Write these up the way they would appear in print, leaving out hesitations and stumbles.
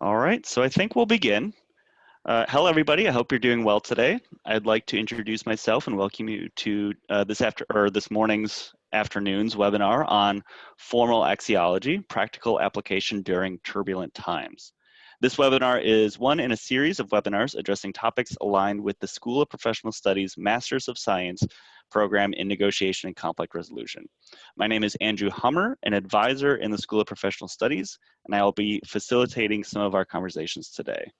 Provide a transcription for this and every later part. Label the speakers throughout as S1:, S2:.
S1: All right, so I think we'll begin. Hello, everybody. I hope you're doing well today. I'd like to introduce myself and welcome you to this morning's afternoon's webinar on formal axiology, practical application during turbulent times. This webinar is one in a series of webinars addressing topics aligned with the School of Professional Studies Masters of Science program in negotiation and conflict resolution. My name is Andrew Hummer, an advisor in the School of Professional Studies, and I will be facilitating some of our conversations today.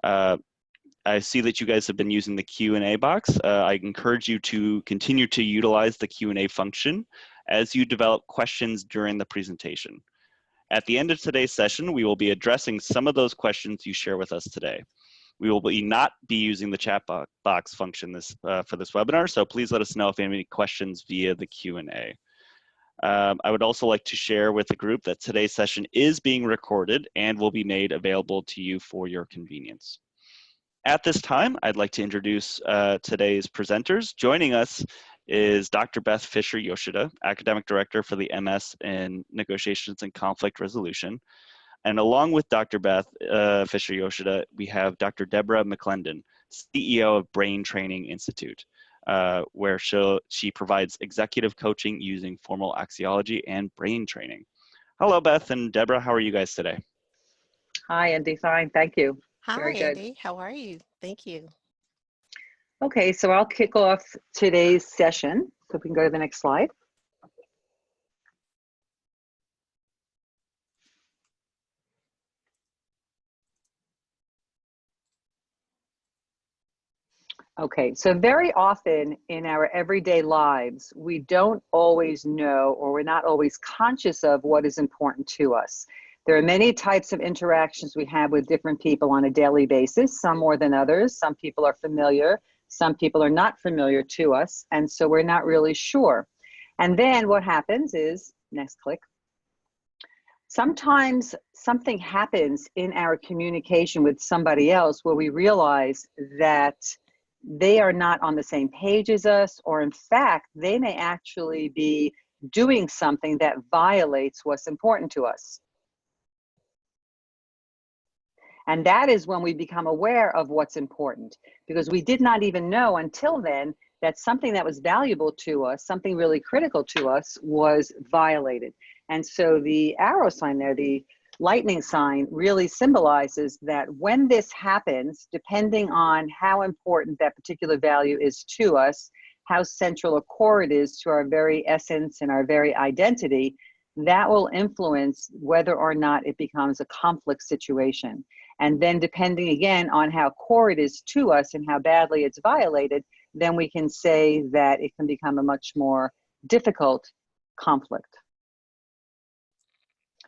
S1: I see that you guys have been using the Q&A box. I encourage you to continue to utilize the Q&A function as you develop questions during the presentation. At the end of today's session, we will be addressing some of those questions you share with us today. We will not be using the chat box function for this webinar, so please let us know if you have any questions via the Q&A. I would also like to share with the group that today's session is being recorded and will be made available to you for your convenience. At this time, I'd like to introduce today's presenters. Joining us is Dr. Beth Fisher-Yoshida, Academic Director for the MS in Negotiations and Conflict Resolution. And along with Dr. Beth Fisher-Yoshida, we have Dr. Deborah McClendon, CEO of Brain Training Institute, where she provides executive coaching using formal axiology and brain training. Hello, Beth and Deborah. How are you guys today?
S2: Hi, Andy. Fine. Thank you.
S3: Hi,
S2: Very good.
S3: Andy. How are you? Thank you.
S2: Okay, so I'll kick off today's session. So if we can go to the next slide. Okay, so very often in our everyday lives, we don't always know, or we're not always conscious of what is important to us. There are many types of interactions we have with different people on a daily basis, some more than others. Some people are familiar, some people are not familiar to us, and so we're not really sure. And then what happens is, next click, sometimes something happens in our communication with somebody else where we realize that they are not on the same page as us, or in fact, they may actually be doing something that violates what's important to us. And that is when we become aware of what's important, because we did not even know until then that something that was valuable to us, something really critical to us, was violated. And so the arrow sign there, the lightning sign, really symbolizes that when this happens, depending on how important that particular value is to us, how central or core it is to our very essence and our very identity, that will influence whether or not it becomes a conflict situation. And then depending again on how core it is to us and how badly it's violated, then we can say that it can become a much more difficult conflict.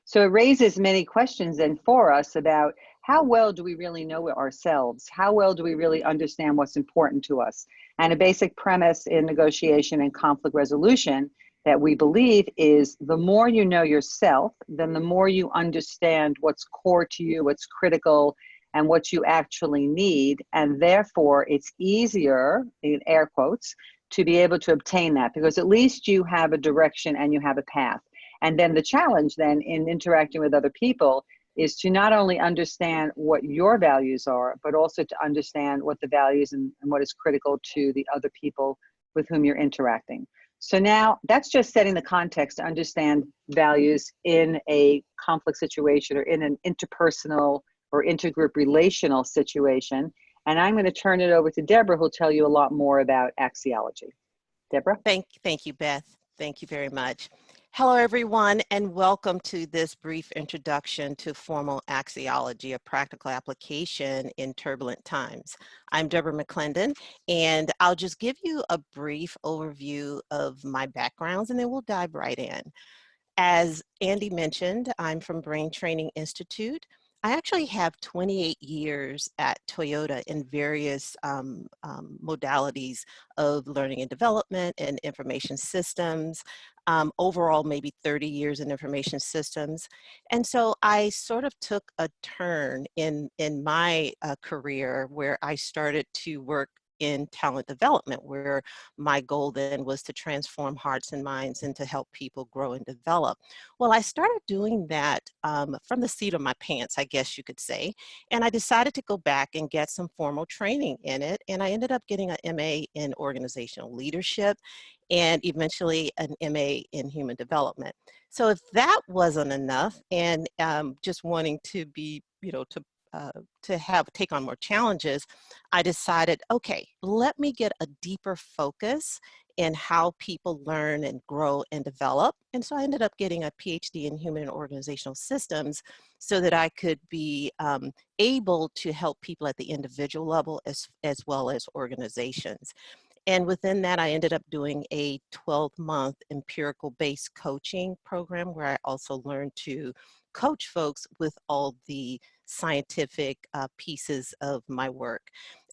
S2: So it raises many questions then for us about how well do we really know ourselves? How well do we really understand what's important to us? And a basic premise in negotiation and conflict resolution that we believe is the more you know yourself, then the more you understand what's core to you, what's critical, and what you actually need. And therefore, it's easier, in air quotes, to be able to obtain that, because at least you have a direction and you have a path. And then the challenge then in interacting with other people is to not only understand what your values are, but also to understand what the values and what is critical to the other people with whom you're interacting. So now that's just setting the context to understand values in a conflict situation or in an interpersonal or intergroup relational situation. And I'm going to turn it over to Deborah, who'll tell you a lot more about axiology. Deborah?
S3: Thank you, Beth. Thank you very much. Hello, everyone, and welcome to this brief introduction to formal axiology, a practical application in turbulent times. I'm Deborah McClendon, and I'll just give you a brief overview of my backgrounds, and then we'll dive right in. As Andy mentioned, I'm from Brain Training Institute. I actually have 28 years at Toyota in various modalities of learning and development and information systems. Overall, maybe 30 years in information systems. And so I sort of took a turn in my career where I started to work in talent development, where my goal then was to transform hearts and minds and to help people grow and develop. Well, I started doing that from the seat of my pants, I guess you could say, and I decided to go back and get some formal training in it, and I ended up getting an MA in organizational leadership and eventually an MA in human development. So if that wasn't enough, and just wanting to be, take on more challenges, I decided, okay, let me get a deeper focus in how people learn and grow and develop. And so I ended up getting a PhD in human and organizational systems so that I could be able to help people at the individual level as well as organizations. And within that, I ended up doing a 12-month empirical-based coaching program where I also learned to coach folks with all the scientific pieces of my work.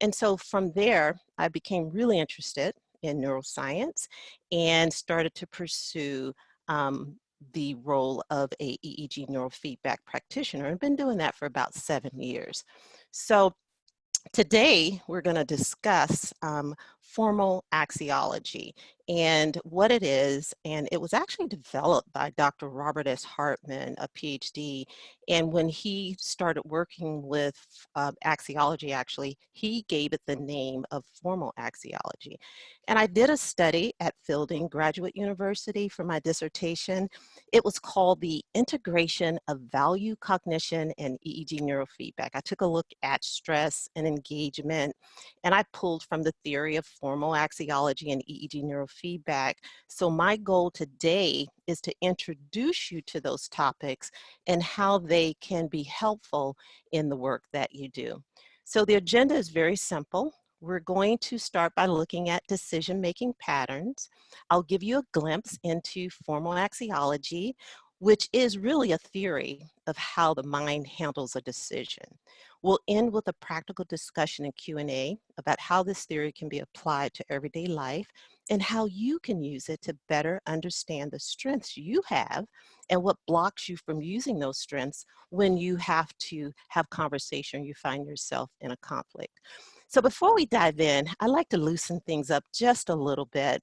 S3: And so from there, I became really interested in neuroscience and started to pursue the role of a EEG neurofeedback practitioner. I've been doing that for about 7 years. So today, we're going to discuss formal axiology and what it is. And it was actually developed by Dr. Robert S. Hartman, a PhD. And when he started working with axiology, actually, he gave it the name of formal axiology. And I did a study at Fielding Graduate University for my dissertation. It was called the Integration of Value Cognition and EEG Neurofeedback. I took a look at stress and engagement, and I pulled from the theory of formal axiology and EEG neurofeedback. So my goal today is to introduce you to those topics and how they can be helpful in the work that you do. So the agenda is very simple. We're going to start by looking at decision-making patterns. I'll give you a glimpse into formal axiology, which is really a theory of how the mind handles a decision. We'll end with a practical discussion and Q&A about how this theory can be applied to everyday life and how you can use it to better understand the strengths you have and what blocks you from using those strengths when you have to have conversation, you find yourself in a conflict. So before we dive in, I like to loosen things up just a little bit,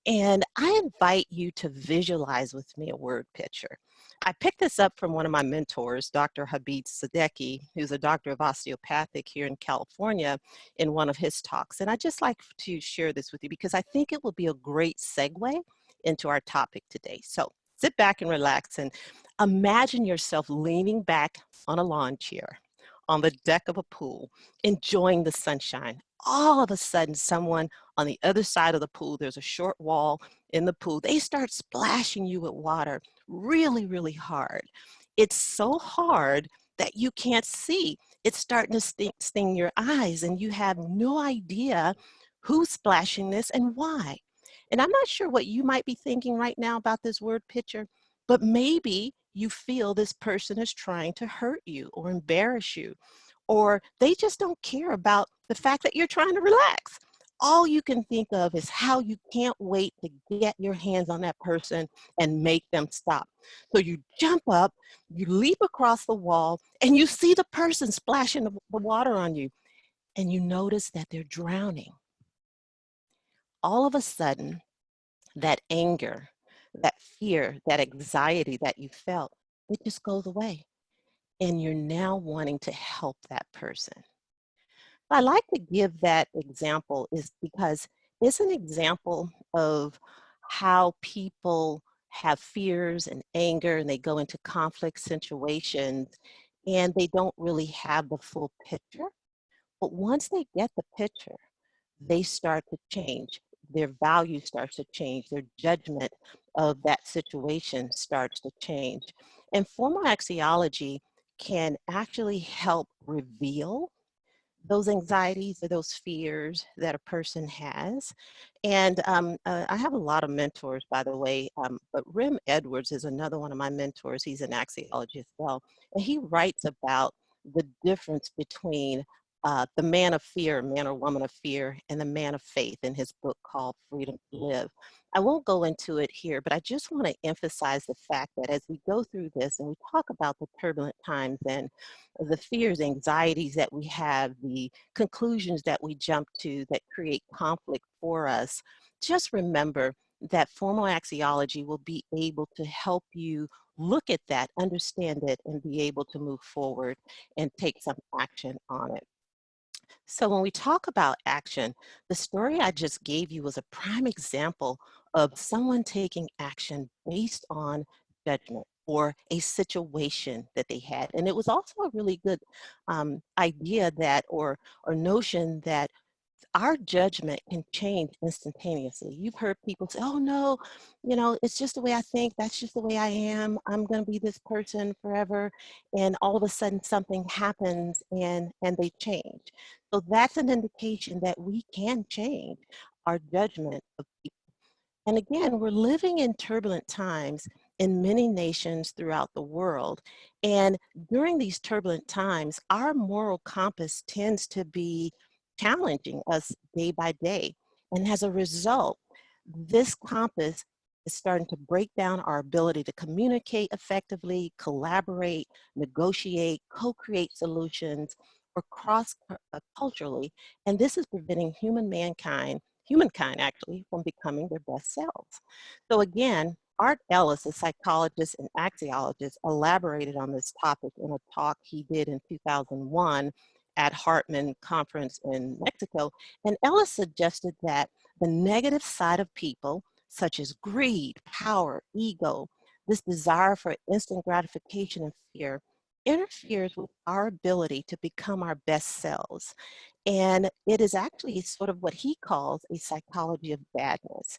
S3: and I invite you to visualize with me a word picture. I picked this up from one of my mentors, Dr. Habib Sadeki, who's a doctor of osteopathic here in California, in one of his talks. And I'd just like to share this with you because I think it will be a great segue into our topic today. So sit back and relax and imagine yourself leaning back on a lawn chair on the deck of a pool, enjoying the sunshine. All of a sudden, someone on the other side of the pool, there's a short wall in the pool, they start splashing you with water really, really hard. It's so hard that you can't see. It's starting to sting your eyes, and you have no idea who's splashing this and why. And I'm not sure what you might be thinking right now about this word picture, but maybe you feel this person is trying to hurt you or embarrass you, or they just don't care about the fact that you're trying to relax. All you can think of is how you can't wait to get your hands on that person and make them stop. So you jump up, you leap across the wall, and you see the person splashing the water on you, and you notice that they're drowning. All of a sudden, that anger, that fear, that anxiety that you felt, it just goes away. And you're now wanting to help that person. I like to give that example is because it's an example of how people have fears and anger and they go into conflict situations and they don't really have the full picture. But once they get the picture, they start to change. Their value starts to change. Their judgment of that situation starts to change. And formal axiology can actually help reveal those anxieties or those fears that a person has. And I have a lot of mentors, by the way, but Rem Edwards is another one of my mentors. He's an axiologist as well. And he writes about the difference between the man of fear, man or woman of fear, and the man of faith in his book called Freedom to Live. I won't go into it here, but I just want to emphasize the fact that as we go through this and we talk about the turbulent times and the fears, anxieties that we have, the conclusions that we jump to that create conflict for us, just remember that formal axiology will be able to help you look at that, understand it, and be able to move forward and take some action on it. So when we talk about action, the story I just gave you was a prime example of someone taking action based on judgment or a situation that they had. And it was also a really good idea that or notion that our judgment can change instantaneously. You've heard people say, oh no, it's just the way I think, that's just the way I am, I'm going to be this person forever. And all of a sudden something happens and they change. So that's an indication that we can change our judgment of people. And again, we're living in turbulent times in many nations throughout the world. And during these turbulent times, our moral compass tends to be challenging us day by day. And as a result, this compass is starting to break down our ability to communicate effectively, collaborate, negotiate, co-create solutions, or cross culturally. And this is preventing humankind actually from becoming their best selves. So again, Art Ellis, a psychologist and axiologist, elaborated on this topic in a talk he did in 2001 at Hartman conference in Mexico. And Ellis suggested that the negative side of people, such as greed, power, ego, this desire for instant gratification and fear, interferes with our ability to become our best selves. And it is actually sort of what he calls a psychology of badness.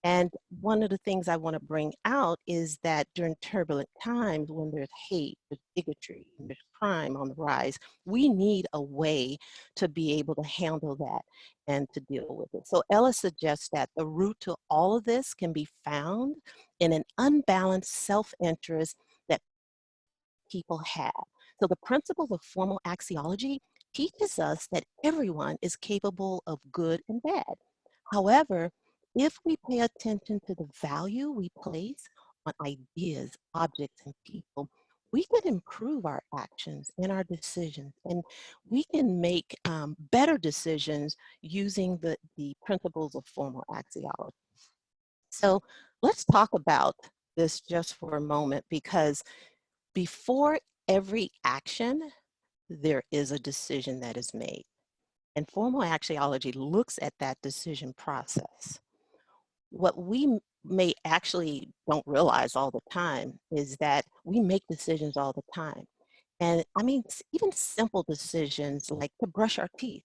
S3: And one of the things I want to bring out is that during turbulent times when there's hate, there's bigotry, and there's crime on the rise, we need a way to be able to handle that and to deal with it. So Ella suggests that the root to all of this can be found in an unbalanced self-interest that people have. So the principles of formal axiology teaches us that everyone is capable of good and bad. However, if we pay attention to the value we place on ideas, objects, and people, we can improve our actions and our decisions, and we can make better decisions using the principles of formal axiology. So let's talk about this just for a moment, because before every action, there is a decision that is made. And formal axiology looks at that decision process. What we may actually don't realize all the time is that we make decisions all the time. And I mean, even simple decisions like to brush our teeth.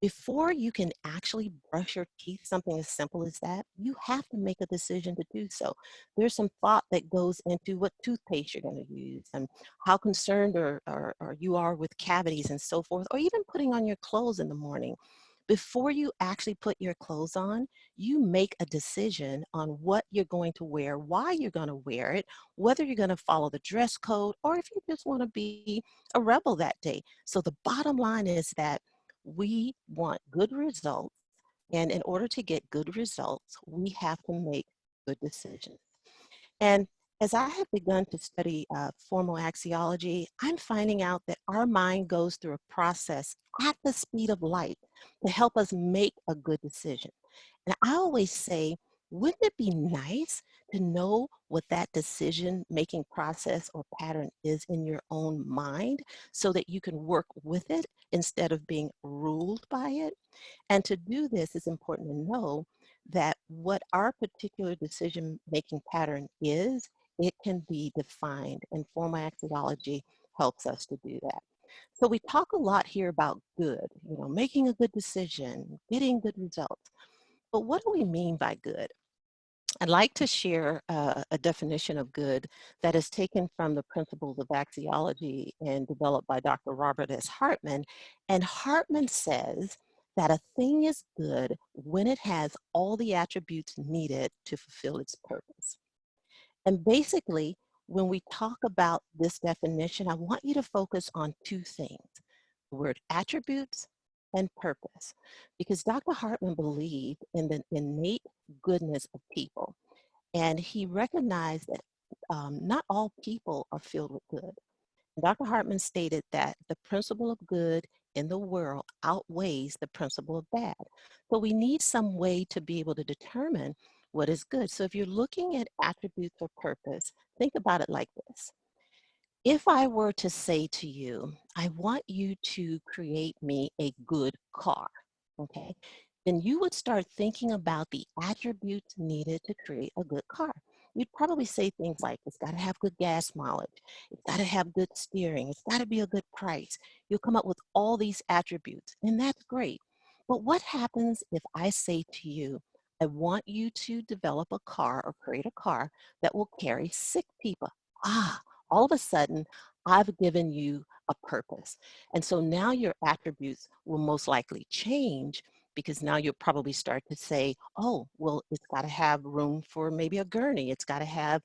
S3: Before you can actually brush your teeth, something as simple as that, you have to make a decision to do so. There's some thought that goes into what toothpaste you're going to use and how concerned or you are with cavities and so forth, or even putting on your clothes in the morning. Before you actually put your clothes on, you make a decision on what you're going to wear, why you're going to wear it, whether you're going to follow the dress code, or if you just want to be a rebel that day. So the bottom line is that we want good results, and in order to get good results, we have to make good decisions. And as I have begun to study formal axiology, I'm finding out that our mind goes through a process at the speed of light to help us make a good decision. And I always say, wouldn't it be nice to know what that decision-making process or pattern is in your own mind so that you can work with it instead of being ruled by it? And to do this, it's important to know that what our particular decision-making pattern is, it can be defined, and formal axiology helps us to do that. So we talk a lot here about good, making a good decision, getting good results. But what do we mean by good? I'd like to share a definition of good that is taken from the principles of axiology and developed by Dr. Robert S. Hartman. And Hartman says that a thing is good when it has all the attributes needed to fulfill its purpose. And basically, when we talk about this definition, I want you to focus on two things: the word attributes and purpose, because Dr. Hartman believed in the innate goodness of people. And he recognized that not all people are filled with good. Dr. Hartman stated that the principle of good in the world outweighs the principle of bad. So we need some way to be able to determine what is good. So if you're looking at attributes or purpose, think about it like this. If I were to say to you, I want you to create me a good car, okay, then you would start thinking about the attributes needed to create a good car. You'd probably say things like, it's got to have good gas mileage, it's got to have good steering, it's got to be a good price. You'll come up with all these attributes, and that's great. But what happens if I say to you, I want you to develop a car or create a car that will carry sick people? All of a sudden, I've given you a purpose. And so now your attributes will most likely change, because now you'll probably start to say, oh, well, it's got to have room for maybe a gurney. It's got to have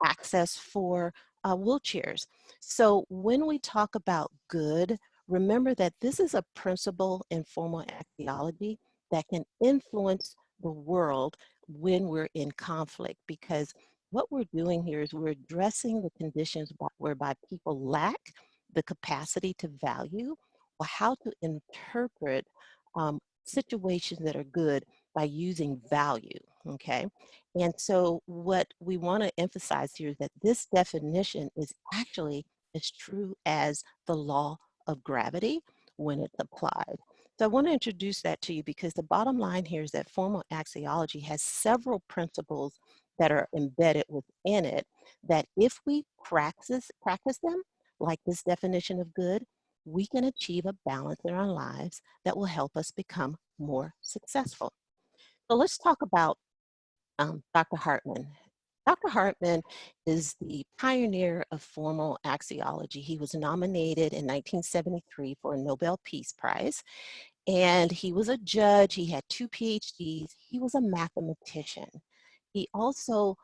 S3: access for wheelchairs. So when we talk about good, remember that this is a principle in formal axiology that can influence the world when we're in conflict, because what we're doing here is we're addressing the conditions whereby people lack the capacity to value or how to interpret situations that are good by using value, okay? And so what we want to emphasize here is that this definition is actually as true as the law of gravity when it's applied. So I want to introduce that to you, because the bottom line here is that formal axiology has several principles that are embedded within it, that if we practice them, like this definition of good, we can achieve a balance in our lives that will help us become more successful. So let's talk about Dr. Hartman. Dr. Hartman is the pioneer of formal axiology. He was nominated in 1973 for a Nobel Peace Prize, and he was a judge. He had 2 PhDs. He was a mathematician. He also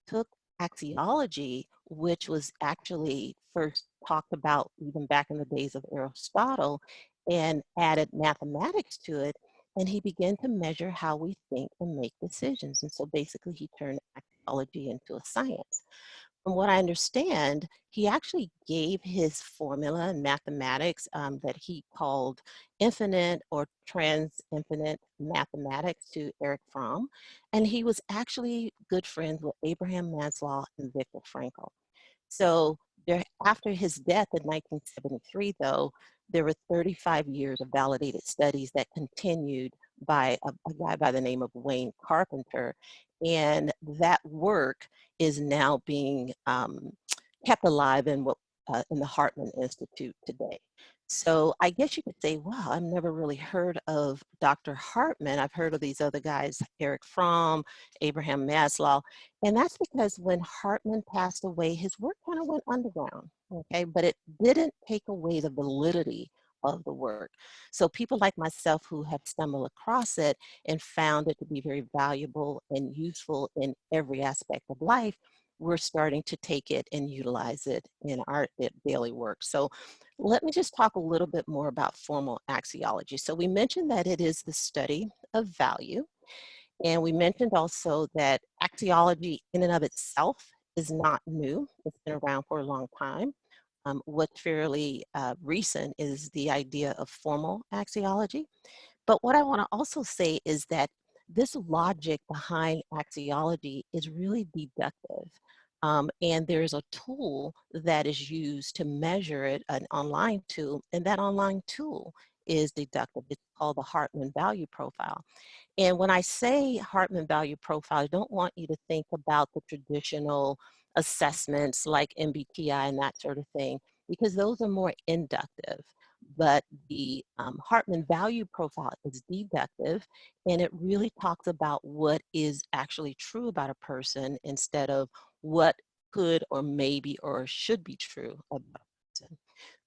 S3: took axiology, which was actually first talked about even back in the days of Aristotle, and added mathematics to it. And he began to measure how we think and make decisions. And so basically he turned axiology into a science. From what I understand, he actually gave his formula in mathematics that he called infinite or trans-infinite mathematics to Erich Fromm. And he was actually good friends with Abraham Maslow and Viktor Frankl. So after his death in 1973, though, there were 35 years of validated studies that continued by a guy by the name of Wayne Carpenter. And that work is now being kept alive in the Hartman Institute today. So I guess you could say, wow, I've never really heard of Dr. Hartman. I've heard of these other guys, Erich Fromm, Abraham Maslow. And that's because when Hartman passed away, his work kind of went underground, okay? But it didn't take away the validity of the work. So people like myself who have stumbled across it and found it to be very valuable and useful in every aspect of life, we're starting to take it and utilize it in our daily work. So let me just talk a little bit more about formal axiology. So we mentioned that it is the study of value. And we mentioned also that axiology in and of itself is not new. It's been around for a long time. What's fairly recent is the idea of formal axiology. But what I want to also say is that this logic behind axiology is really deductive. And there's a tool that is used to measure it, an online tool, and that online tool is deductive. It's called the Hartman Value Profile. And when I say Hartman Value Profile, I don't want you to think about the traditional assessments like MBTI and that sort of thing, because those are more inductive. But the Hartman Value Profile is deductive, and it really talks about what is actually true about a person instead of what could or maybe or should be true about a person.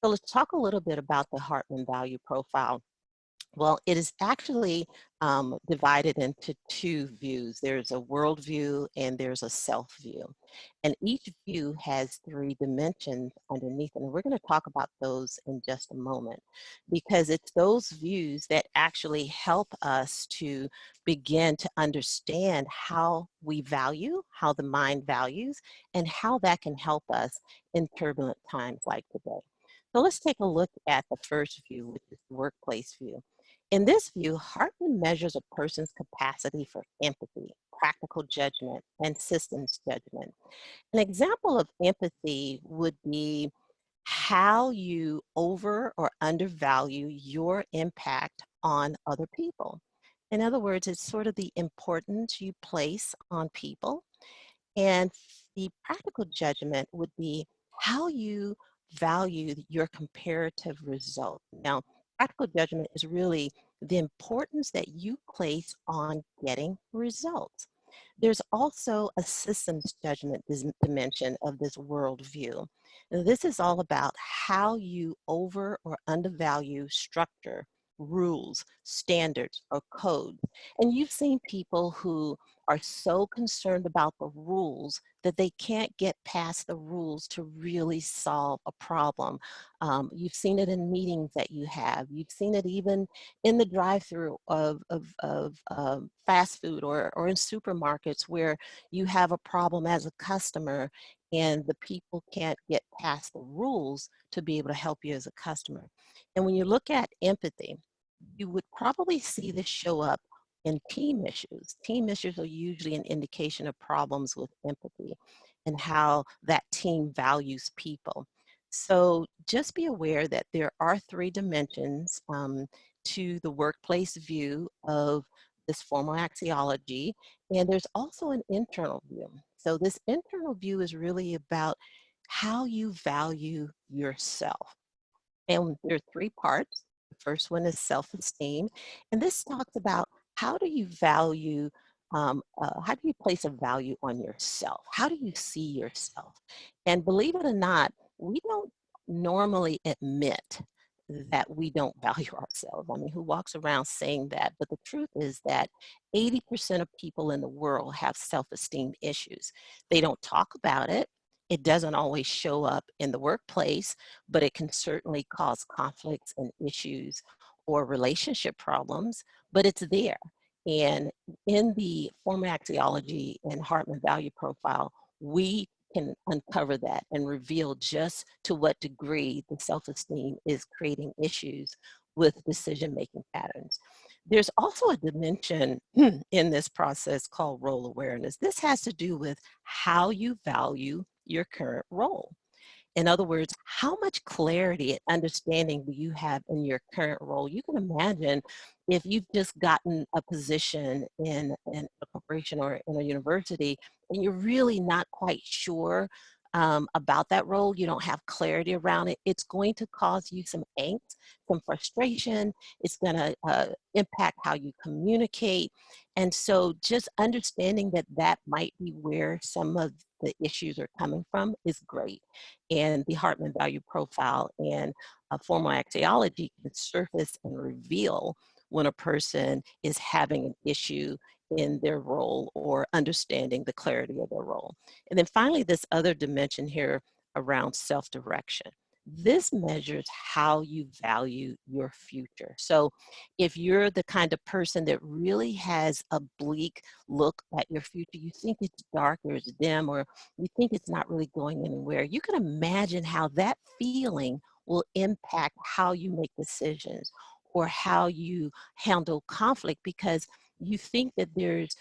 S3: So let's talk a little bit about the Hartman Value Profile. Well, it is actually divided into two views. There's a world view and there's a self view. And each view has three dimensions underneath. And we're going to talk about those in just a moment, because it's those views that actually help us to begin to understand how we value, how the mind values, and how that can help us in turbulent times like today. So let's take a look at the first view, which is the workplace view. In this view, Hartman measures a person's capacity for empathy, practical judgment, and systems judgment. An example of empathy would be how you over or undervalue your impact on other people. In other words, it's sort of the importance you place on people, and the practical judgment would be how you value your comparative result. Now, practical judgment is really the importance that you place on getting results. There's also a systems judgment dimension of this worldview. And this is all about how you over or undervalue structure, rules, standards, or codes. And you've seen people who are so concerned about the rules that they can't get past the rules to really solve a problem. You've seen it in meetings that you have. You've seen it even in the drive-through of fast food or in supermarkets where you have a problem as a customer and the people can't get past the rules to be able to help you as a customer. And when you look at empathy, you would probably see this show up in team issues. Team issues are usually an indication of problems with empathy and how that team values people. So just be aware that there are three dimensions to the workplace view of this formal axiology, and there's also an internal view. So this internal view is really about how you value yourself. And there are three parts. The first one is self-esteem. And this talks about how do you value, how do you place a value on yourself? How do you see yourself? And believe it or not, we don't normally admit that we don't value ourselves. I mean, who walks around saying that? But the truth is that 80% of people in the world have self-esteem issues. They don't talk about it. It doesn't always show up in the workplace, but it can certainly cause conflicts and issues or relationship problems, but it's there. And in the formal axiology and Hartman value profile, we can uncover that and reveal just to what degree the self-esteem is creating issues with decision-making patterns. There's also a dimension in this process called role awareness. This has to do with how you value your current role. In other words, how much clarity and understanding do you have in your current role? You can imagine if you've just gotten a position in a corporation or in a university and you're really not quite sure about that role, you don't have clarity around it, it's going to cause you some angst, some frustration. It's going to impact how you communicate. And so just understanding that that might be where some of the issues are coming from is great. And the Hartman value profile and formal axiology can surface and reveal when a person is having an issue in their role or understanding the clarity of their role. And then finally, this other dimension here around self-direction. This measures how you value your future. So if you're the kind of person that really has a bleak look at your future, you think it's dark or it's dim, or you think it's not really going anywhere, you can imagine how that feeling will impact how you make decisions or how you handle conflict, because you think that there's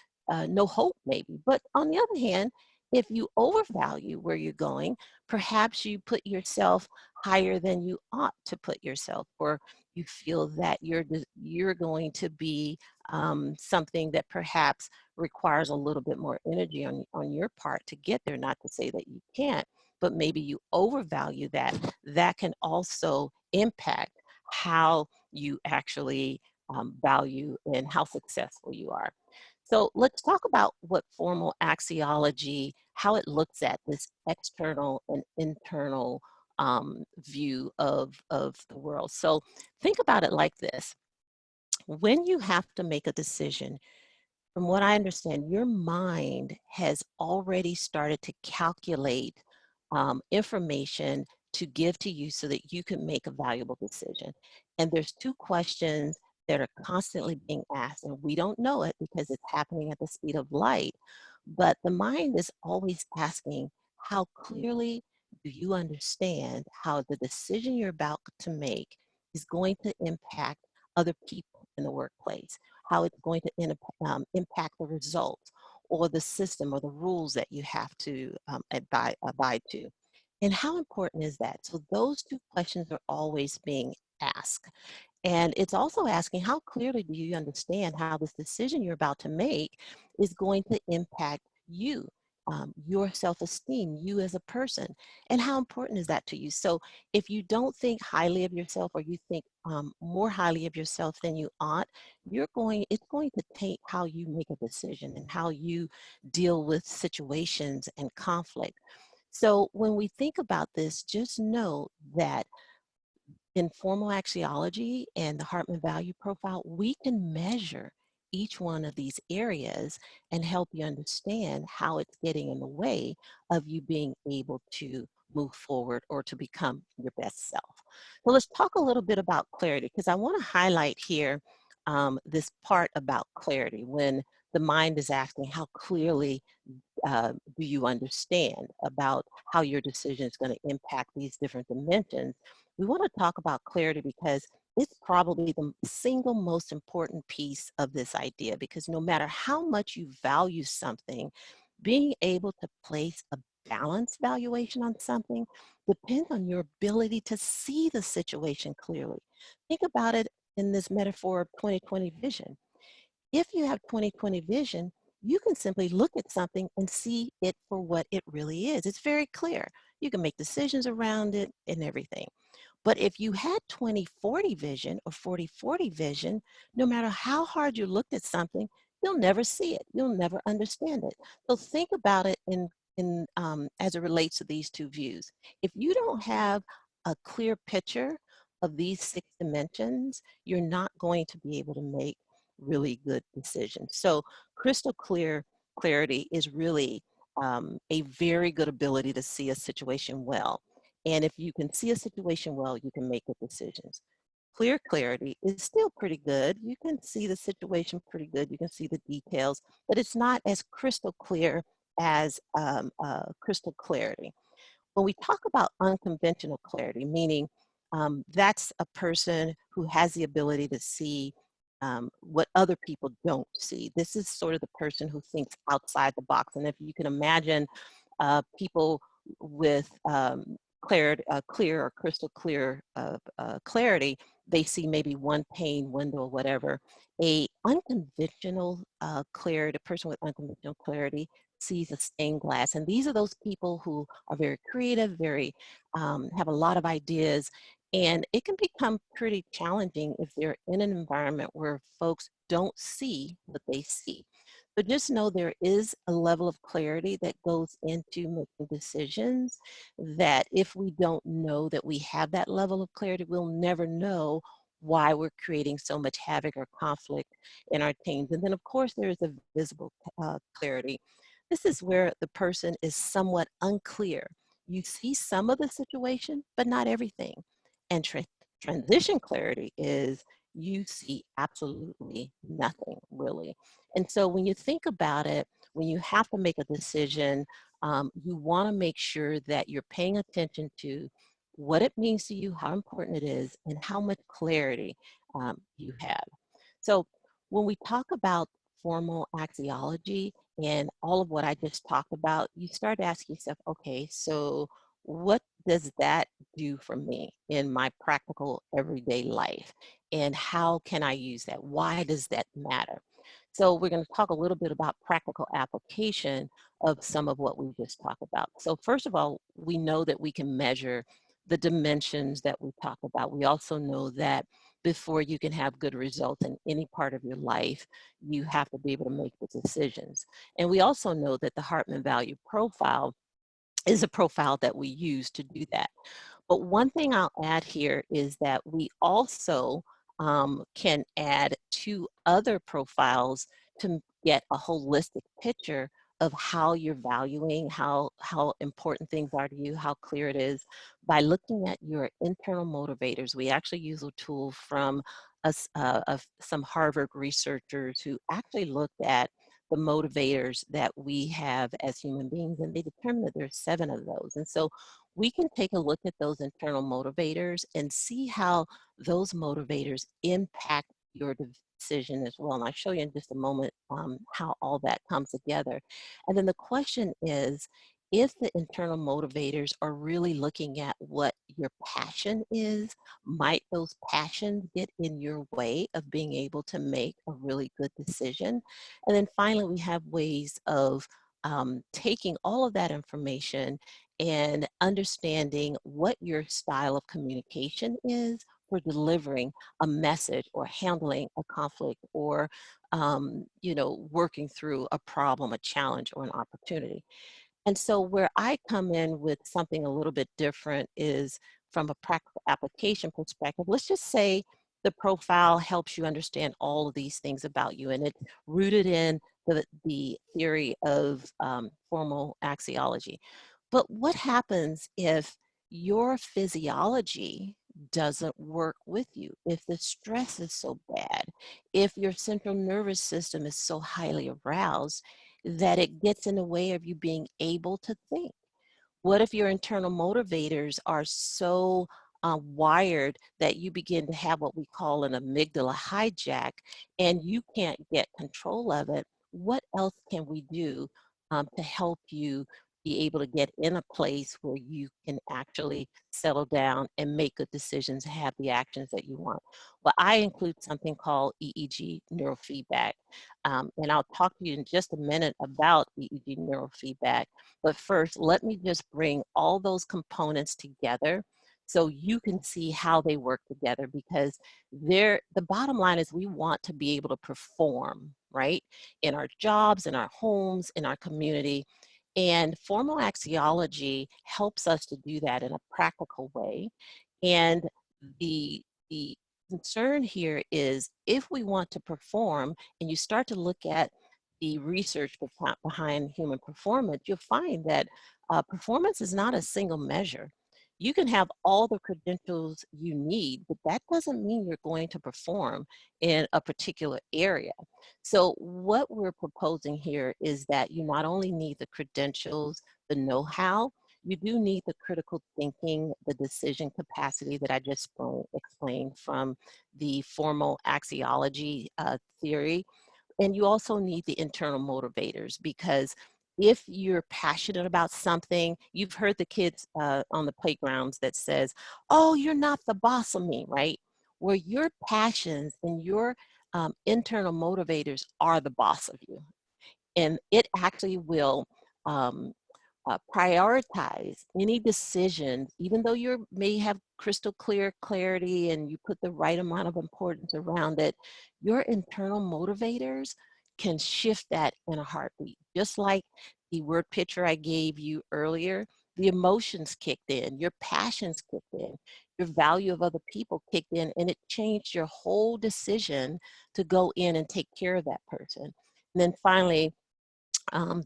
S3: no hope maybe. But on the other hand, if you overvalue where you're going, perhaps you put yourself higher than you ought to put yourself, or you feel that you're going to be something that perhaps requires a little bit more energy on your part to get there. Not to say that you can't, but maybe you overvalue that. That can also impact how you actually value and how successful you are. So let's talk about what formal axiology, how it looks at this external and internal view of the world. So think about it like this. When you have to make a decision, from what I understand, your mind has already started to calculate information to give to you so that you can make a valuable decision. And there's two questions that are constantly being asked, and we don't know it because it's happening at the speed of light. But the mind is always asking, how clearly do you understand how the decision you're about to make is going to impact other people in the workplace? How it's going to impact the results or the system or the rules that you have to abide to. And how important is that? So those two questions are always being asked. And it's also asking, how clearly do you understand how this decision you're about to make is going to impact you, your self-esteem, you as a person, and how important is that to you? So if you don't think highly of yourself, or you think more highly of yourself than you ought, it's going to taint how you make a decision and how you deal with situations and conflict. So when we think about this, just know that in formal axiology and the Hartman value profile, we can measure each one of these areas and help you understand how it's getting in the way of you being able to move forward or to become your best self. So let's talk a little bit about clarity, because I want to highlight here this part about clarity when the mind is asking, how clearly do you understand about how your decision is going to impact these different dimensions? We want to talk about clarity because it's probably the single most important piece of this idea, because no matter how much you value something, being able to place a balanced valuation on something depends on your ability to see the situation clearly. Think about it in this metaphor of 20/20 vision. If you have 20/20 vision, you can simply look at something and see it for what it really is. It's very clear. You can make decisions around it and everything. But if you had 20/40 vision or 40/40 vision, no matter how hard you looked at something, you'll never see it. You'll never understand it. So think about it in as it relates to these two views. If you don't have a clear picture of these 6 dimensions, you're not going to be able to make really good decisions. So crystal clarity is really a very good ability to see a situation well. And if you can see a situation well, you can make good decisions. Clear clarity is still pretty good. You can see the situation pretty good. You can see the details, but it's not as crystal clear as crystal clarity. When we talk about unconventional clarity, meaning that's a person who has the ability to see what other people don't see. This is sort of the person who thinks outside the box. And if you can imagine people with clear or crystal clear clarity, they see maybe one pane window or whatever. A unconventional clarity, a person with unconventional clarity sees a stained glass. And these are those people who are very creative, very have a lot of ideas, and it can become pretty challenging if they're in an environment where folks don't see what they see. But just know there is a level of clarity that goes into making decisions that if we don't know that we have that level of clarity, we'll never know why we're creating so much havoc or conflict in our teams. And then of course there is a visible clarity. This is where the person is somewhat unclear. You see some of the situation, but not everything. And transition clarity is you see absolutely nothing really. And so when you think about it, when you have to make a decision, you want to make sure that you're paying attention to what it means to you, how important it is, and how much clarity you have. So when we talk about formal axiology and all of what I just talked about, you start asking yourself, okay, so what does that do for me in my practical everyday life? And how can I use that? Why does that matter? So we're going to talk a little bit about practical application of some of what we just talked about. So first of all, we know that we can measure the dimensions that we talk about. We also know that before you can have good results in any part of your life, you have to be able to make the decisions. And we also know that the Hartman value profile is a profile that we use to do that. But one thing I'll add here is that we also can add 2 other profiles to get a holistic picture of how you're valuing, how important things are to you, how clear it is. By looking at your internal motivators, we actually use a tool from some Harvard researchers who actually looked at the motivators that we have as human beings, and they determined that there's 7 of those. And so we can take a look at those internal motivators and see how those motivators impact your decision as well. And I'll show you in just a moment how all that comes together. And then the question is, if the internal motivators are really looking at what your passion is, might those passions get in your way of being able to make a really good decision? And then finally, we have ways of taking all of that information and understanding what your style of communication is for delivering a message or handling a conflict or working through a problem, a challenge, or an opportunity. And so where I come in with something a little bit different is from a practical application perspective. Let's just say the profile helps you understand all of these things about you, and it's rooted in the theory of formal axiology. But what happens if your physiology doesn't work with you? If the stress is so bad, if your central nervous system is so highly aroused that it gets in the way of you being able to think? What if your internal motivators are so wired that you begin to have what we call an amygdala hijack and you can't get control of it? What else can we do to help you be able to get in a place where you can actually settle down and make good decisions, have the actions that you want? Well, I include something called EEG neurofeedback. And I'll talk to you in just a minute about EEG neurofeedback. But first, let me just bring all those components together so you can see how they work together, because the bottom line is we want to be able to perform, right? In our jobs, in our homes, in our community. And formal axiology helps us to do that in a practical way. And the concern here is if we want to perform and you start to look at the research behind human performance, you'll find that performance is not a single measure. You can have all the credentials you need, but that doesn't mean you're going to perform in a particular area. So what we're proposing here is that you not only need the credentials, the know-how, you do need the critical thinking, the decision capacity that I just explained from the formal axiology theory. And you also need the internal motivators, because if you're passionate about something, you've heard the kids on the playgrounds that says, oh, you're not the boss of me, right? Where your passions and your internal motivators are the boss of you. And it actually will prioritize any decisions, even though you may have crystal clear clarity and you put the right amount of importance around it, your internal motivators can shift that in a heartbeat. Just like the word picture I gave you earlier, the emotions kicked in, your passions kicked in, your value of other people kicked in, and it changed your whole decision to go in and take care of that person. And then finally,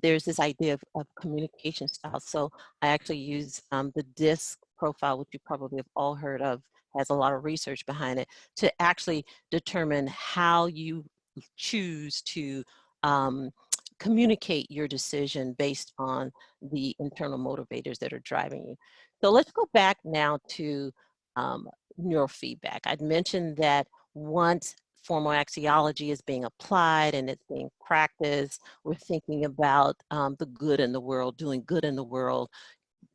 S3: there's this idea of communication style. So I actually use the DISC profile, which you probably have all heard of, has a lot of research behind it, to actually determine how you choose to communicate your decision based on the internal motivators that are driving you. So let's go back now to neurofeedback. I'd mentioned that once formal axiology is being applied and it's being practiced, we're thinking about the good in the world, doing good in the world.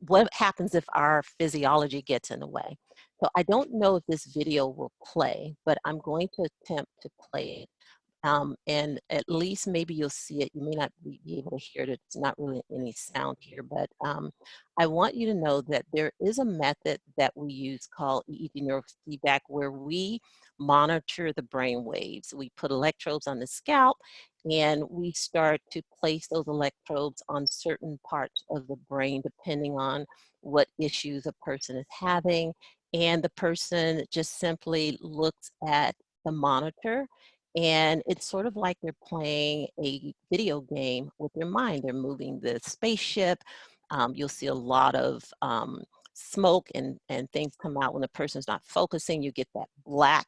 S3: What happens if our physiology gets in the way? So I don't know if this video will play, but I'm going to attempt to play it. And at least maybe you'll see it. You may not be able to hear it. It's not really any sound here, but I want you to know that there is a method that we use called EEG neurofeedback, where we monitor the brain waves. We put electrodes on the scalp and we start to place those electrodes on certain parts of the brain depending on what issues a person is having. And the person just simply looks at the monitor, and it's sort of like they're playing a video game with their mind. They're moving the spaceship. You'll see a lot of smoke and things come out when the person's not focusing. You get that black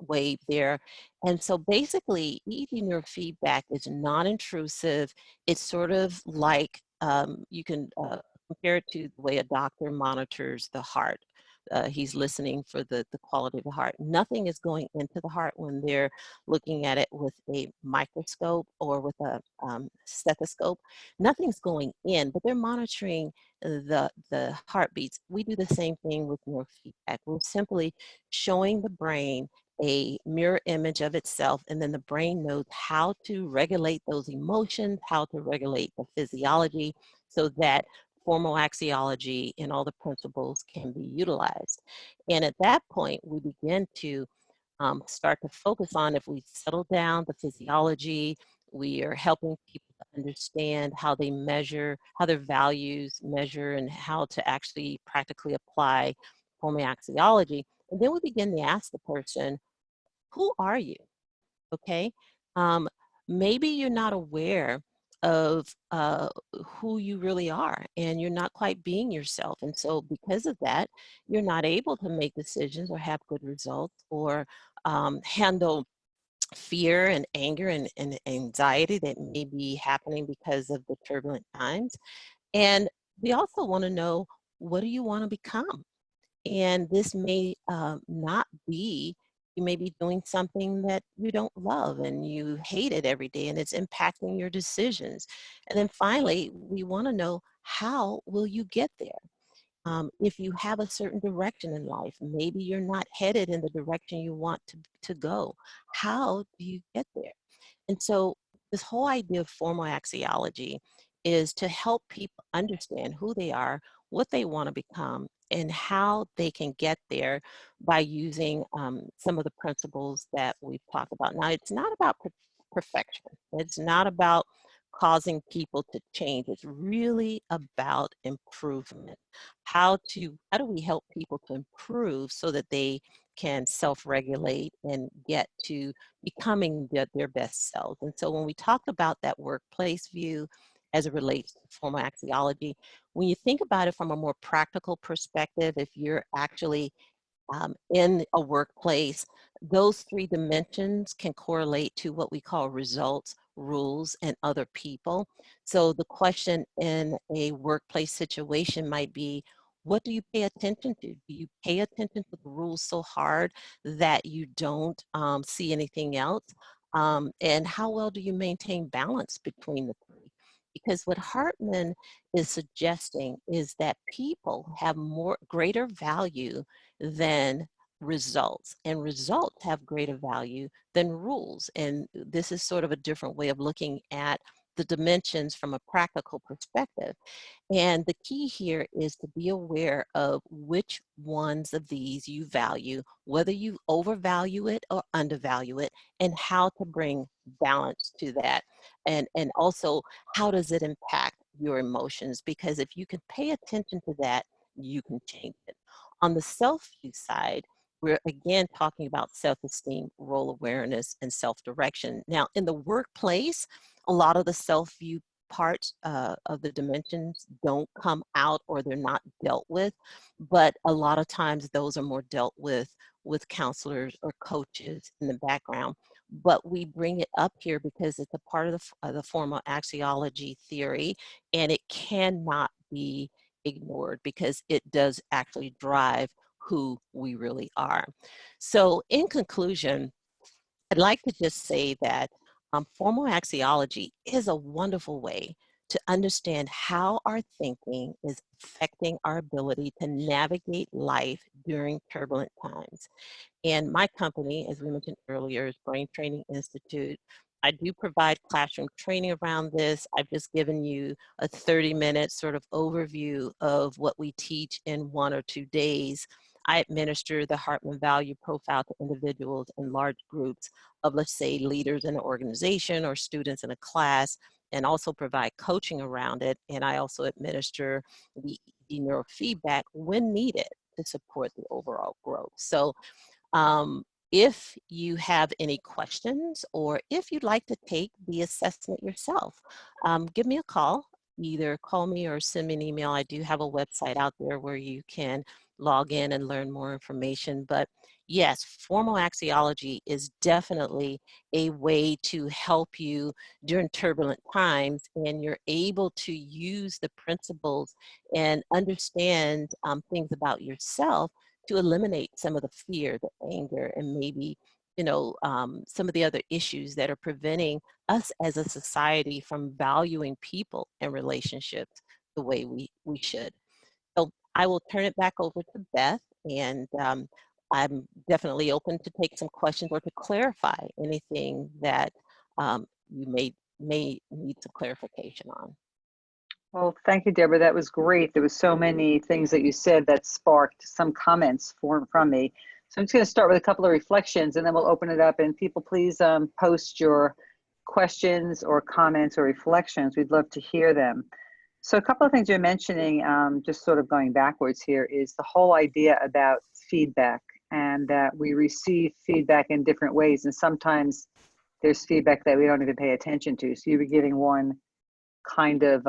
S3: wave there. And so basically, EEG neurofeedback is non-intrusive. It's sort of like you can compare it to the way a doctor monitors the heart. He's listening for the quality of the heart. Nothing is going into the heart when they're looking at it with a microscope or with a stethoscope. Nothing's going in, but they're monitoring the heartbeats. We do the same thing with neurofeedback. We're simply showing the brain a mirror image of itself, and then the brain knows how to regulate those emotions, how to regulate the physiology, so that formal axiology and all the principles can be utilized. And at that point, we begin to start to focus on, if we settle down the physiology, we are helping people to understand how they measure, how their values measure, and how to actually practically apply formal axiology. And then we begin to ask the person, who are you? Okay. Um, Maybe you're not aware of who you really are, and you're not quite being yourself. And so because of that, you're not able to make decisions or have good results, or handle fear and anger and anxiety that may be happening because of the turbulent times. And we also want to know, what do you want to become? And this may not be, you may be doing something that you don't love and you hate it every day, and it's impacting your decisions. And then finally, we want to know, how will you get there? If you have a certain direction in life, maybe you're not headed in the direction you want to go. How do you get there? And so this whole idea of formal axiology is to help people understand who they are, what they want to become, and how they can get there by using some of the principles that we've talked about. Now, it's not about perfection. It's not about causing people to change. It's really about improvement. How do we help people to improve so that they can self-regulate and get to becoming their best selves? And so when we talk about that workplace view as it relates to formal axiology, when you think about it from a more practical perspective, if you're actually in a workplace, those three dimensions can correlate to what we call results, rules, and other people. So the question in a workplace situation might be, what do you pay attention to? Do you pay attention to the rules so hard that you don't see anything else? And how well do you maintain balance between the three? Because what Hartman is suggesting is that people have greater value than results, and results have greater value than rules. And this is sort of a different way of looking at the dimensions from a practical perspective. And the key here is to be aware of which ones of these you value, whether you overvalue it or undervalue it, and how to bring balance to that. And also, how does it impact your emotions? Because if you can pay attention to that, you can change it. On the self-view side, we're again talking about self-esteem, role awareness, and self-direction. Now, in the workplace, a lot of the self-view parts of the dimensions don't come out, or they're not dealt with, but a lot of times those are more dealt with counselors or coaches in the background. But we bring it up here because it's a part of the formal axiology theory, and it cannot be ignored because it does actually drive who we really are. So in conclusion, I'd like to just say that formal axiology is a wonderful way to understand how our thinking is affecting our ability to navigate life during turbulent times. And my company, as we mentioned earlier, is Brain Training Institute. I do provide classroom training around this. I've just given you a 30-minute sort of overview of what we teach in 1 or 2 days. I administer the Hartman Value Profile to individuals in large groups of, let's say, leaders in an organization or students in a class, and also provide coaching around it. And I also administer the neurofeedback when needed to support the overall growth. So if you have any questions or if you'd like to take the assessment yourself, give me a call. Either call me or send me an email. I do have a website out there where you can log in and learn more information. But yes, formal axiology is definitely a way to help you during turbulent times, and you're able to use the principles and understand things about yourself to eliminate some of the fear, the anger, and maybe, some of the other issues that are preventing us as a society from valuing people and relationships the way we should. So I will turn it back over to Beth, and I'm definitely open to take some questions or to clarify anything that you may need some clarification on.
S2: Well, thank you, Deborah. That was great. There was so many things that you said that sparked some comments from me. So I'm just going to start with a couple of reflections, and then we'll open it up. And people, please post your questions or comments or reflections. We'd love to hear them. So a couple of things you're mentioning, just sort of going backwards here, is the whole idea about feedback, and that we receive feedback in different ways. And sometimes there's feedback that we don't even pay attention to. So you were giving one kind of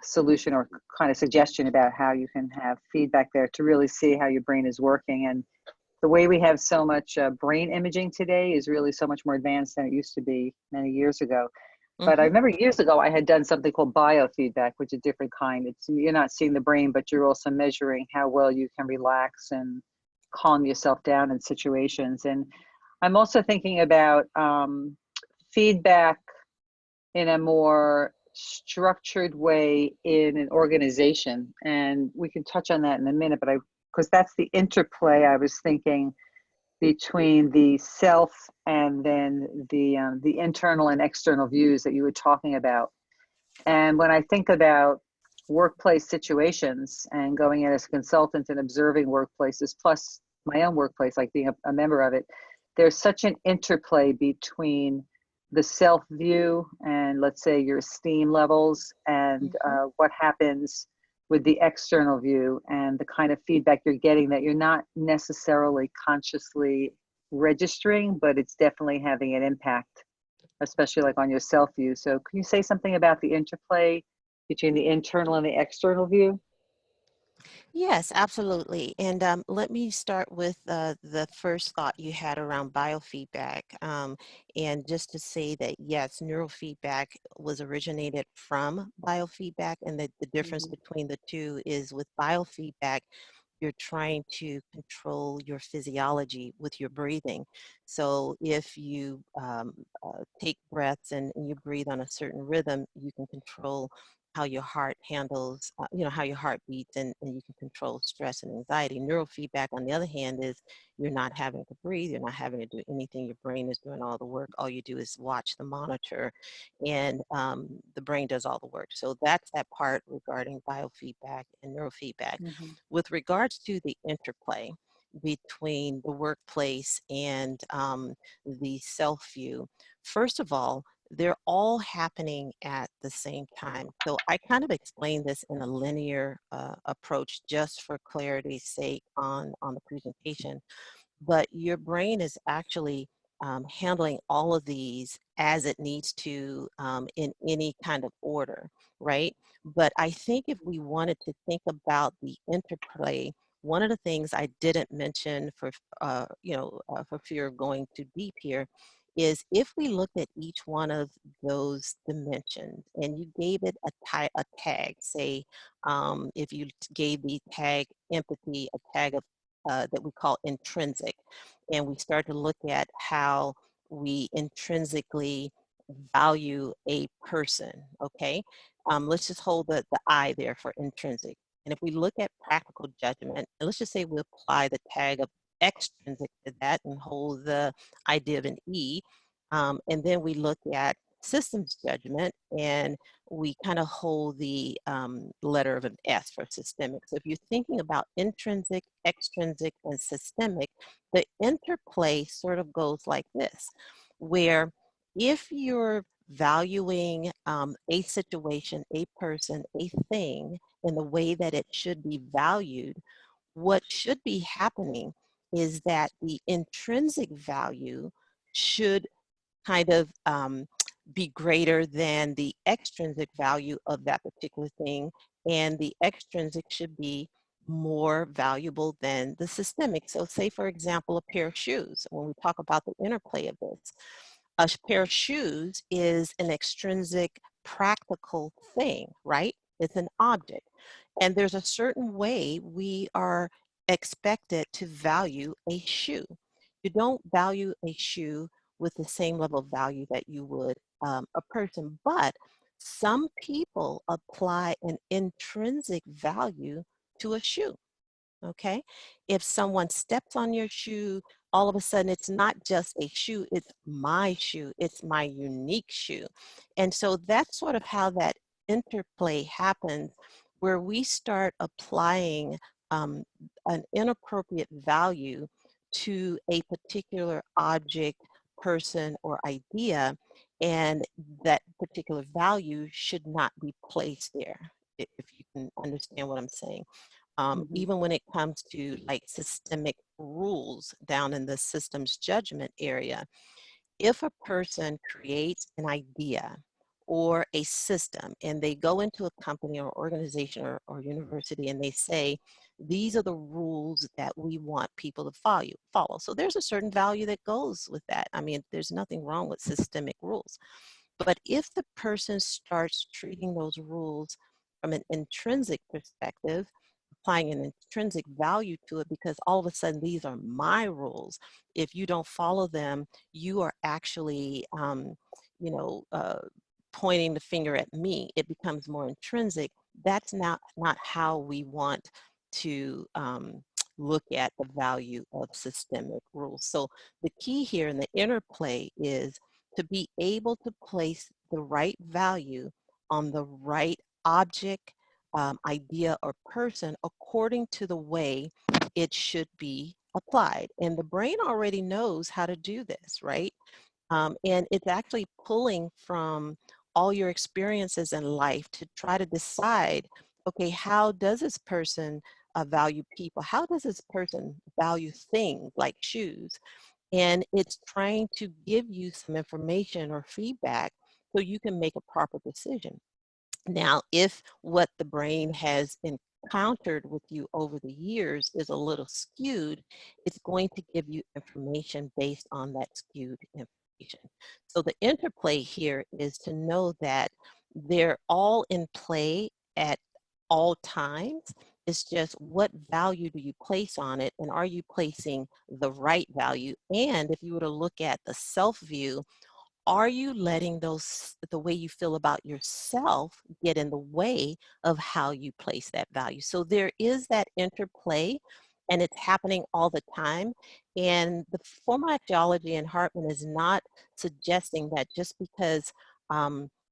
S2: solution or kind of suggestion about how you can have feedback there to really see how your brain is working. And the way we have so much brain imaging today is really so much more advanced than it used to be many years ago. But I remember years ago I had done something called biofeedback, which is a different kind. It's, you're not seeing the brain, but you're also measuring how well you can relax and calm yourself down in situations. And I'm also thinking about feedback in a more structured way in an organization. And we can touch on that in a minute, but because that's the interplay I was thinking between the self and then the internal and external views that you were talking about. And when I think about workplace situations and going in as a consultant and observing workplaces, plus my own workplace, like being a member of it, there's such an interplay between the self view and, let's say, your esteem levels and what happens with the external view and the kind of feedback you're getting that you're not necessarily consciously registering, but it's definitely having an impact, especially like on your self view. So can you say something about the interplay between the internal and the external view?
S3: Yes, absolutely. And let me start with the first thought you had around biofeedback. And just to say that, yes, neurofeedback was originated from biofeedback, and that the difference between the two is with biofeedback, you're trying to control your physiology with your breathing. So if you take breaths and you breathe on a certain rhythm, you can control how your heart handles, how your heart beats, and you can control stress and anxiety. Neurofeedback, on the other hand, is you're not having to breathe, you're not having to do anything. Your brain is doing all the work. All you do is watch the monitor, and the brain does all the work. So that's that part regarding biofeedback and neurofeedback. With regards to the interplay between the workplace and the self view, first of all, they're all happening at the same time. So I kind of explain this in a linear approach just for clarity's sake on the presentation. But your brain is actually handling all of these as it needs to in any kind of order, right? But I think if we wanted to think about the interplay, one of the things I didn't mention for fear of going too deep here is if we looked at each one of those dimensions and you gave it a tag, say if you gave the tag empathy a tag of that we call intrinsic, and we start to look at how we intrinsically value a person, okay? Let's just hold the I there for intrinsic. And if we look at practical judgment, and let's just say we apply the tag of extrinsic to that and hold the idea of an E, and then we look at systems judgment and we kind of hold the letter of an S for systemic. So if you're thinking about intrinsic, extrinsic, and systemic, the interplay sort of goes like this, where if you're valuing a situation, a person, a thing in the way that it should be valued, what should be happening is that the intrinsic value should kind of be greater than the extrinsic value of that particular thing, and the extrinsic should be more valuable than the systemic. So say, for example, a pair of shoes, when we talk about the interplay of this, a pair of shoes is an extrinsic practical thing, right? It's an object. And there's a certain way we are expected to value a shoe. You don't value a shoe with the same level of value that you would a person, but some people apply an intrinsic value to a shoe. Okay. If someone steps on your shoe, all of a sudden it's not just a shoe, it's my shoe, it's my unique shoe. And so that's sort of how that interplay happens, where we start applying um, an inappropriate value to a particular object, person, or idea, and that particular value should not be placed there, if you can understand what I'm saying.
S2: Mhm.
S3: Even when it comes to like systemic rules down in the systems judgment area, if a person creates an idea or a system and they go into a company or organization or university and they say, these are the rules that we want people to follow. So there's a certain value that goes with that. I mean, there's nothing wrong with systemic rules. But if the person starts treating those rules from an intrinsic perspective, applying an intrinsic value to it, because all of a sudden these are my rules. If you don't follow them, you are actually, you know, pointing the finger at me. It becomes more intrinsic. That's not how we want to look at the value of systemic rules. So the key here in the interplay is to be able to place the right value on the right object, idea, or person according to the way it should be applied. And the brain already knows how to do this, right? And it's actually pulling from all your experiences in life to try to decide, okay, how does this person value people? How does this person value things like shoes? And it's trying to give you some information or feedback so you can make a proper decision. Now, if what the brain has encountered with you over the years is a little skewed, it's going to give you information based on that skewed information. So the interplay here is to know that they're all in play at all times. It's just what value do you place on it, and are you placing the right value? And if you were to look at the self view, are you letting the way you feel about yourself get in the way of how you place that value? So there is that interplay, and it's happening all the time. And the formal axiology in Hartman is not suggesting that just because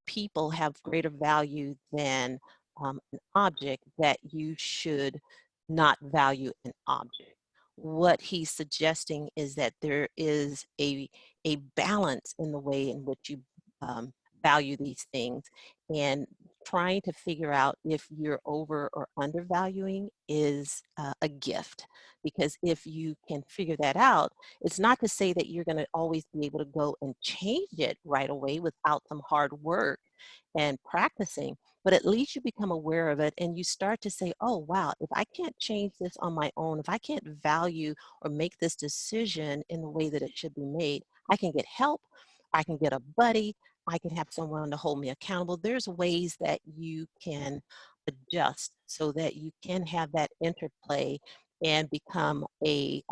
S3: people have greater value than an object, that you should not value an object. What he's suggesting is that there is a balance in the way in which you value these things, and trying to figure out if you're over or undervaluing is a gift. Because if you can figure that out, it's not to say that you're going to always be able to go and change it right away without some hard work and practicing, but at least you become aware of it and you start to say, oh, wow, if I can't change this on my own, if I can't value or make this decision in the way that it should be made, I can get help, I can get a buddy, I can have someone to hold me accountable. There's ways that you can adjust so that you can have that interplay and become a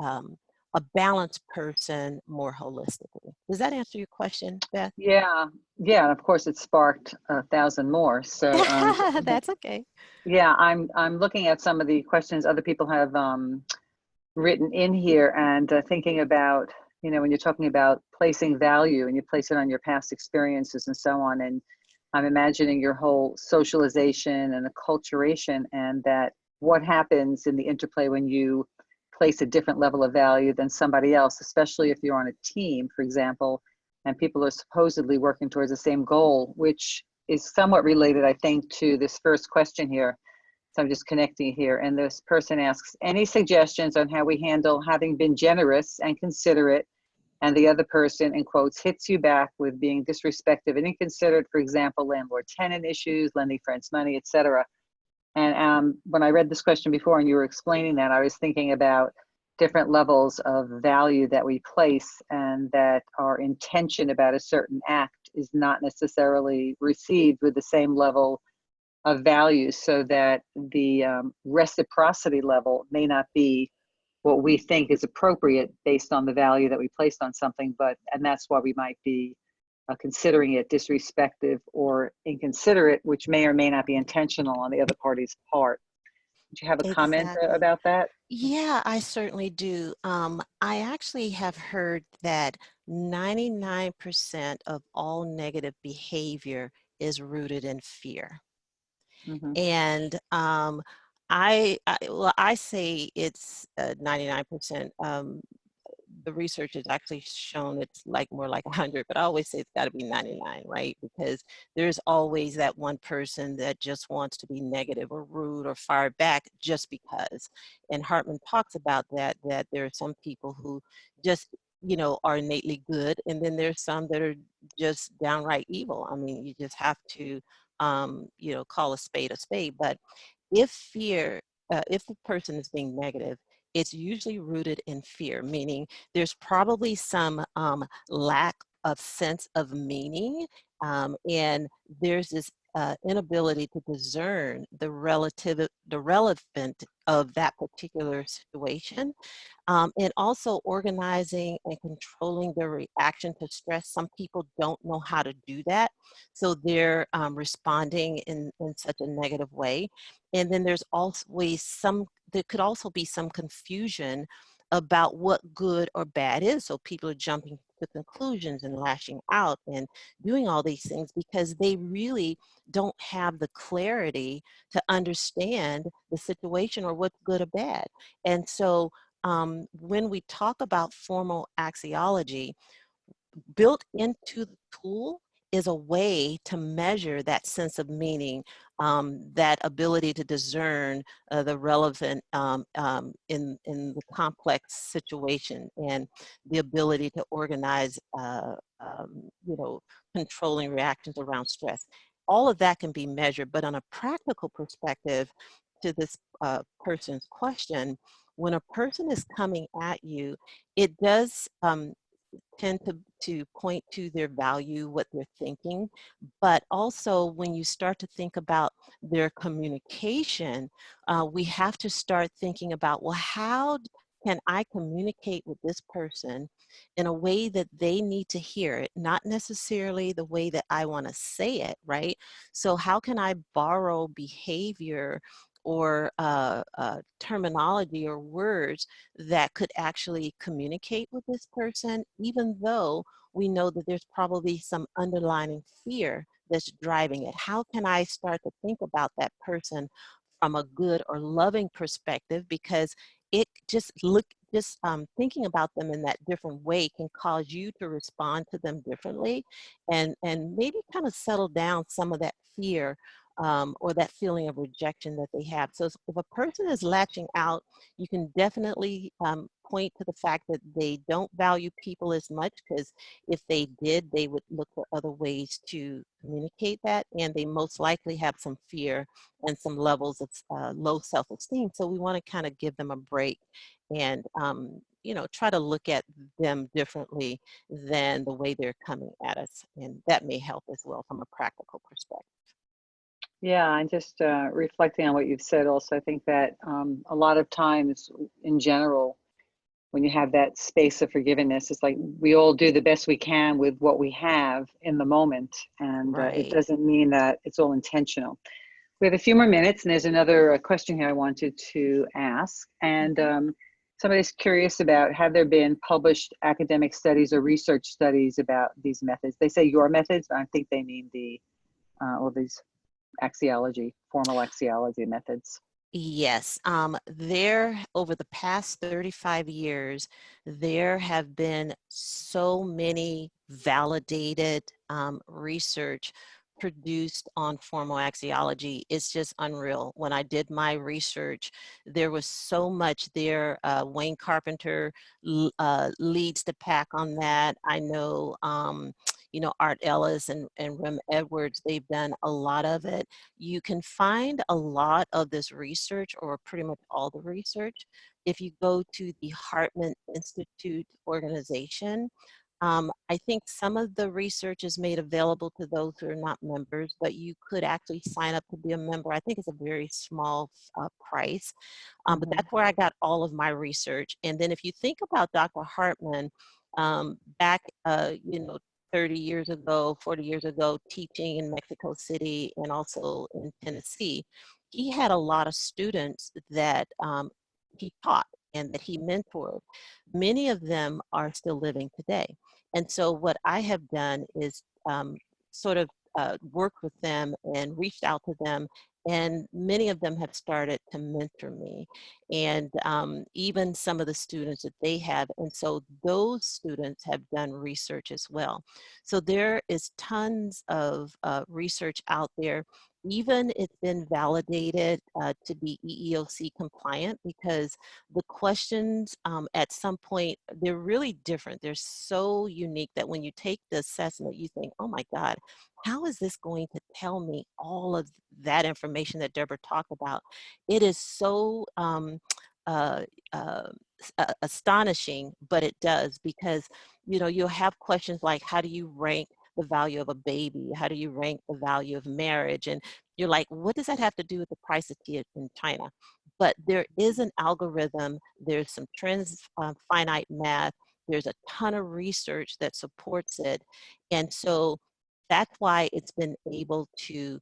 S3: balanced person more holistically. Does that answer your question, Beth?
S2: Yeah, yeah, and of course it sparked 1,000 more. So
S3: That's okay.
S2: yeah, I'm looking at some of the questions other people have written in here, and thinking about, you know, when you're talking about placing value and you place it on your past experiences and so on, and I'm imagining your whole socialization and acculturation, and that what happens in the interplay when you place a different level of value than somebody else, especially if you're on a team, for example, and people are supposedly working towards the same goal, which is somewhat related, I think, to this first question here. So I'm just connecting here. And this person asks, any suggestions on how we handle having been generous and considerate, and the other person, in quotes, hits you back with being disrespectful and inconsiderate, for example, landlord-tenant issues, lending friends money, etc. And when I read this question before and you were explaining that, I was thinking about different levels of value that we place, and that our intention about a certain act is not necessarily received with the same level of value, so that the reciprocity level may not be what we think is appropriate based on the value that we placed on something, and that's why we might be considering it disrespectful or inconsiderate, which may or may not be intentional on the other party's part. Do you have a comment
S3: Exactly.
S2: about that?
S3: Yeah, I certainly do. I actually have heard that 99% of all negative behavior is rooted in fear.
S2: Mm-hmm.
S3: And well, I say it's 99%. The research has actually shown it's like more like 100, but I always say it's got to be 99, right? Because there's always that one person that just wants to be negative or rude or fire back just because. And Hartman talks about that there are some people who just, are innately good, and then there's some that are just downright evil. I mean, you just have to, call a spade a spade. But if fear, if the person is being negative, it's usually rooted in fear, meaning there's probably some lack of sense of meaning, and there's this inability to discern the relevant of that particular situation, and also organizing and controlling their reaction to stress. Some people don't know how to do that, so they're responding in such a negative way. And then there's always there could also be some confusion about what good or bad is. So people are jumping to conclusions and lashing out and doing all these things because they really don't have the clarity to understand the situation or what's good or bad. And so when we talk about formal axiology, built into the tool is a way to measure that sense of meaning, that ability to discern the relevant in the complex situation, and the ability to organize, controlling reactions around stress. All of that can be measured, but on a practical perspective, to this person's question, when a person is coming at you, it does tend to point to their value, what they're thinking. But also when you start to think about their communication, we have to start thinking about, well, how can I communicate with this person in a way that they need to hear it, not necessarily the way that I want to say it, right? So how can I borrow behavior or terminology or words that could actually communicate with this person, even though we know that there's probably some underlying fear that's driving it? How can I start to think about that person from a good or loving perspective? Because it thinking about them in that different way can cause you to respond to them differently, and maybe kind of settle down some of that fear, or that feeling of rejection that they have. So if a person is latching out, you can definitely point to the fact that they don't value people as much, because if they did, they would look for other ways to communicate that, and they most likely have some fear and some levels of low self-esteem. So we want to kind of give them a break and try to look at them differently than the way they're coming at us, and that may help as well from a practical perspective.
S2: Yeah, and just reflecting on what you've said also, I think that a lot of times in general, when you have that space of forgiveness, it's like we all do the best we can with what we have in the moment. And it
S3: Right.
S2: doesn't mean that it's all intentional. We have a few more minutes, and there's another question here I wanted to ask. And somebody's curious about, have there been published academic studies or research studies about these methods? They say your methods, but I think they mean all these formal axiology methods.
S3: Yes, over the past 35 years, there have been so many validated research produced on formal axiology is just unreal. When I did my research, there was so much there. Wayne Carpenter leads the pack on that. I know, you know, Art Ellis and Rem Edwards, they've done a lot of it. You can find a lot of this research, or pretty much all the research, if you go to the Hartman Institute organization. I think some of the research is made available to those who are not members, but you could actually sign up to be a member. I think it's a very small price, but that's where I got all of my research. And then if you think about Dr. Hartman, back, you know, 30 years ago, 40 years ago, teaching in Mexico City and also in Tennessee, he had a lot of students that he taught and that he mentored. Many of them are still living today. And so what I have done is sort of worked with them and reached out to them, and many of them have started to mentor me, and even some of the students that they have. And so those students have done research as well. So there is tons of research out there. Even it's been validated to be EEOC compliant, because the questions at some point, they're really different. They're so unique that when you take the assessment, you think, oh my God, how is this going to tell me all of that information that Deborah talked about? It is so uh, uh, astonishing, but it does, because, you know, you'll have questions like, how do you rank the value of a baby? How do you rank the value of marriage? And you're like, what does that have to do with the price of tea in China? But there is an algorithm, there's some finite math, there's a ton of research that supports it. And so that's why it's been able to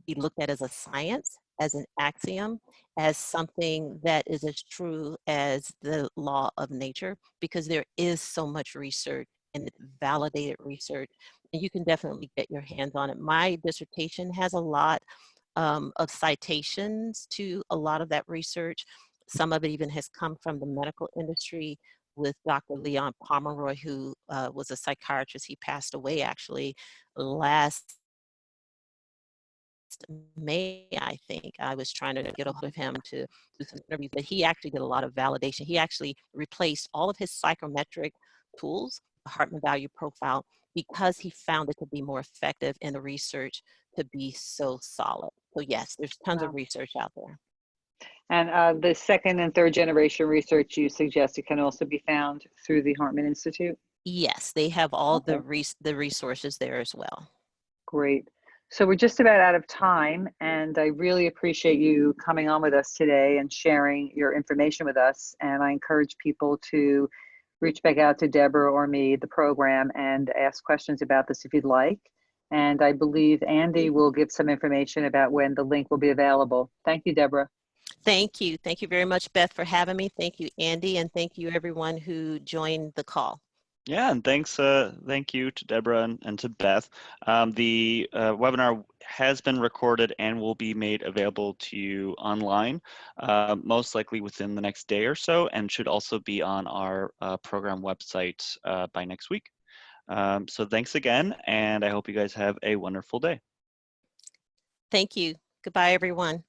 S3: be looked at as a science, as an axiom, as something that is as true as the law of nature, because there is so much research, and it's validated research, and you can definitely get your hands on it. My dissertation has a lot of citations to a lot of that research. Some of it even has come from the medical industry, with Dr. Leon Pomeroy, who was a psychiatrist. He passed away actually last May, I think. I was trying to get a hold of him to do some interviews, but he actually did a lot of validation. He actually replaced all of his psychometric tools, the Hartman Value Profile, because he found it to be more effective in the research to be so solid. So yes, there's tons of research out there.
S2: And the second and third generation research you suggested can also be found through the Hartman Institute?
S3: Yes, they have all the resources there as well.
S2: Great. So we're just about out of time, and I really appreciate you coming on with us today and sharing your information with us. And I encourage people to reach back out to Deborah or me, the program, and ask questions about this if you'd like. And I believe Andy will give some information about when the link will be available. Thank you, Deborah.
S3: Thank you. Thank you very much, Beth, for having me. Thank you, Andy, and thank you everyone who joined the call.
S1: Yeah, and thank you to Deborah and to Beth. The webinar has been recorded and will be made available to you online, most likely within the next day or so, and should also be on our program website by next week. So thanks again, and I hope you guys have a wonderful day.
S3: Thank you. Goodbye, everyone.